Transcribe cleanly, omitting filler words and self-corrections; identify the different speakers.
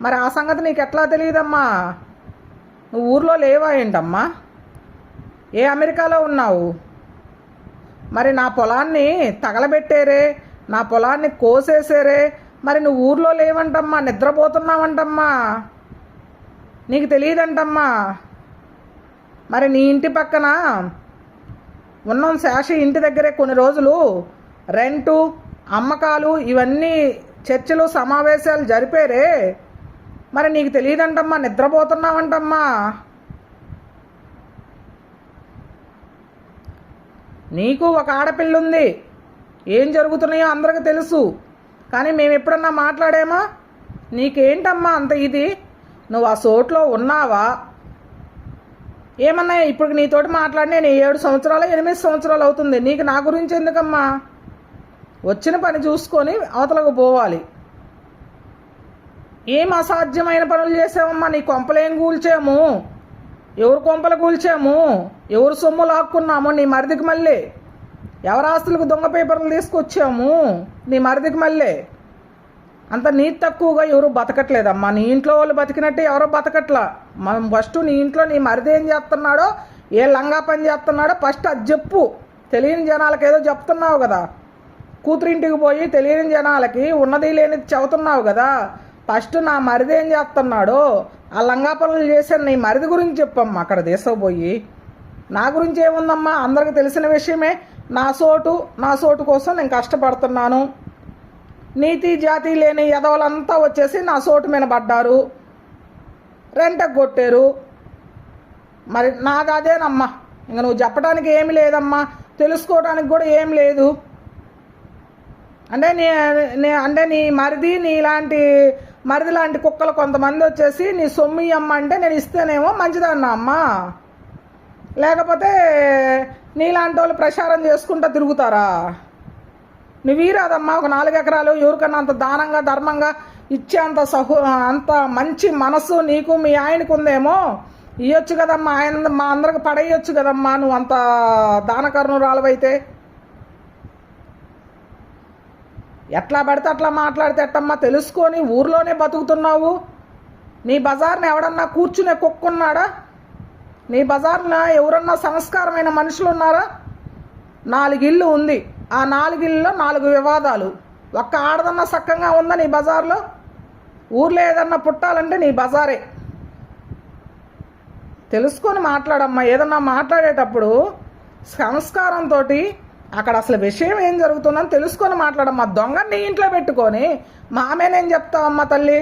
Speaker 1: మరి ఆ సంగతి నీకు ఎట్లా తెలియదమ్మా? నువ్వు ఊర్లో లేవా ఏంటమ్మా? ఏ అమెరికాలో ఉన్నావు? మరి నా పొలాన్ని తగలబెట్టారే, నా పొలాన్ని కోసేసారే, మరి నువ్వు ఊర్లో లేవంటమ్మా, నిద్రపోతున్నావంటమ్మా, నీకు తెలియదంటమ్మా. మరి నీ ఇంటి పక్కన ఉన్నాం శేష ఇంటి దగ్గరే కొన్ని రోజులు రెంటు అమ్మకాలు ఇవన్నీ చర్చలు సమావేశాలు జరిపారే, మరి నీకు తెలియదంటమ్మా, నిద్రపోతున్నావంటమ్మా. నీకు ఒక ఆడపిల్ల ఉంది, ఏం జరుగుతున్నాయో అందరికీ తెలుసు, కానీ మేము ఎప్పుడన్నా మాట్లాడామా? నీకేంటమ్మా అంత ఇది? నువ్వు ఆ చోట్లో ఉన్నావా? ఏమన్నా ఇప్పుడు నీతోటి మాట్లాడి నేను 7 సంవత్సరాలు 8 సంవత్సరాలు అవుతుంది. నీకు నా గురించి ఎందుకమ్మా? వచ్చిన పని చూసుకొని అవతలకు పోవాలి. ఏం అసాధ్యమైన పనులు చేసావమ్మా? నీ కొంపలేం కూల్చాము? ఎవరు కొంపలు కూల్చాము? ఎవరు సొమ్ము లాక్కున్నాము? నీ మరిదికి మళ్ళీ ఎవరి ఆస్తులకు దొంగ పేపర్లు తీసుకొచ్చాము? నీ మరిదికి మళ్ళీ అంత నీతి తక్కువగా ఎవరు బతకట్లేదమ్మా. నీ ఇంట్లో వాళ్ళు బతికినట్టే ఎవరో బతకట్లా. మనం ఫస్ట్ నీ ఇంట్లో నీ మరిది ఏం చేస్తున్నాడో, ఏ లంగా పని చేస్తున్నాడో ఫస్ట్ అది చెప్పు. తెలియని జనాలకి ఏదో చెప్తున్నావు కదా, కూతురింటికి పోయి తెలియని జనాలకి ఉన్నది లేనిది చెబుతున్నావు కదా. ఫస్ట్ నా మరిది ఏం చేస్తున్నాడో, ఆ లంగా పనులు చేశాను నీ మరిది గురించి చెప్పమ్మా. అక్కడ తీసుకుపోయి నా గురించి ఏముందమ్మా? అందరికి తెలిసిన విషయమే. నా సోటు కోసం నేను కష్టపడుతున్నాను. నీతి జాతి లేని ఎదవలంతా వచ్చేసి నా సోటు మీద పడ్డారు, రెంటకు కొట్టారు. మరి నాది అదేనమ్మా. ఇంక నువ్వు చెప్పడానికి ఏమి లేదమ్మా, తెలుసుకోవడానికి కూడా ఏం లేదు. అంటే నీ మరిది మరిది లాంటి కుక్కలు కొంతమంది వచ్చేసి నీ సొమ్ము అమ్మ అంటే నేను ఇస్తేనేమో మంచిదన్నా అమ్మా, లేకపోతే నీలాంటి వాళ్ళు ప్రచారం చేసుకుంటూ తిరుగుతారా? నువ్వీరాదమ్మా ఒక 4 ఎకరాలు ఎవరికన్నా అంత దానంగా ధర్మంగా ఇచ్చే అంత మంచి మనసు నీకు మీ ఆయనకు ఉందేమో, ఇవ్వచ్చు కదమ్మా. ఆయన మా అందరికి పడేయచ్చు కదమ్మా. నువ్వు అంత దానకరుణురాలవైతే ఎట్లా పడితే అట్లా మాట్లాడితే ఎట్టమ్మా? తెలుసుకొని ఊర్లోనే బతుకుతున్నావు. నీ బజార్ని ఎవడన్నా కూర్చునే కుక్కున్నాడా? నీ బజార్లో ఎవరన్నా సంస్కారమైన మనుషులు ఉన్నారా? 4 ఇళ్ళు ఉంది, ఆ 4 ఇళ్ళలో 4 వివాదాలు. ఒక్క ఆడదన్నా సక్కంగా ఉందా నీ బజార్లో? ఊర్లో ఏదన్నా పుట్టాలంటే నీ బజారే. తెలుసుకొని మాట్లాడమ్మా. ఏదన్నా మాట్లాడేటప్పుడు సంస్కారంతో అక్కడ అసలు విషయం ఏం జరుగుతుందని తెలుసుకొని మాట్లాడమ్మా. దొంగ నీ ఇంట్లో పెట్టుకొని మామేనేం చెప్తావమ్మా తల్లి?